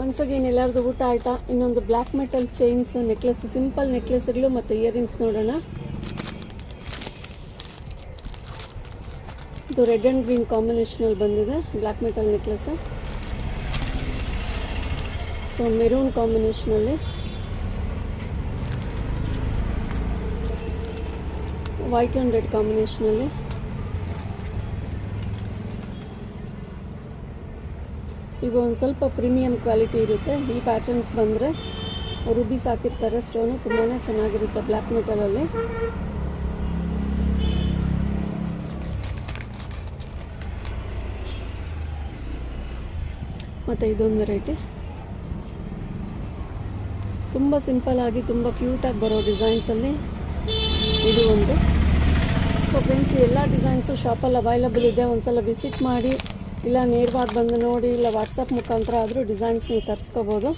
Once again ಎಲ್ಲರದು ಊಟ ಆಯಿತಾ? ಇನ್ನೊಂದು black metal chains necklace, simple ನೆಕ್ಲೆಸ್ಗಳು ಮತ್ತು ಇಯರಿಂಗ್ಸ್ ನೋಡೋಣ. ಇದು ರೆಡ್ ಆ್ಯಂಡ್ ಗ್ರೀನ್ ಕಾಂಬಿನೇಷನಲ್ಲಿ ಬಂದಿದೆ black metal necklace. So maroon ಕಾಂಬಿನೇಷನಲ್ಲಿ, ವೈಟ್ ಆ್ಯಂಡ್ ರೆಡ್ ಕಾಂಬಿನೇಷನಲ್ಲಿ. ಇವು ಒಂದು ಸ್ವಲ್ಪ ಪ್ರೀಮಿಯಂ ಕ್ವಾಲಿಟಿ ಇರುತ್ತೆ. ಈ ಪ್ಯಾಟರ್ನ್ಸ್ ಬಂದರೆ ರೂಬೀಸ್ ಹಾಕಿರ್ತಾರೆ, ಸ್ಟೋನು ತುಂಬಾ ಚೆನ್ನಾಗಿರುತ್ತೆ ಬ್ಲ್ಯಾಕ್ ಮೆಟಲಲ್ಲಿ. ಮತ್ತು ಇದೊಂದು ವೆರೈಟಿ ತುಂಬ ಸಿಂಪಲ್ಲಾಗಿ ತುಂಬ ಕ್ಯೂಟಾಗಿ ಬರೋ ಡಿಸೈನ್ಸಲ್ಲಿ ಇದು ಒಂದು. ಸೊ ಫ್ರೆಂಡ್ಸ್, ಎಲ್ಲ ಡಿಸೈನ್ಸು ಶಾಪಲ್ಲಿ ಅವೈಲಬಲ್ ಇದೆ. ಒಂದು ಸಲ ವಿಸಿಟ್ ಮಾಡಿ, ಇಲ್ಲ ನೇರವಾಗಿ ಬಂದು ನೋಡಿ, ಇಲ್ಲ ವಾಟ್ಸಪ್ ಮುಖಾಂತರ ಆದರೂ ಡಿಸೈನ್ಸ್ ನೀವು ತರಿಸ್ಕೋಬೋದು.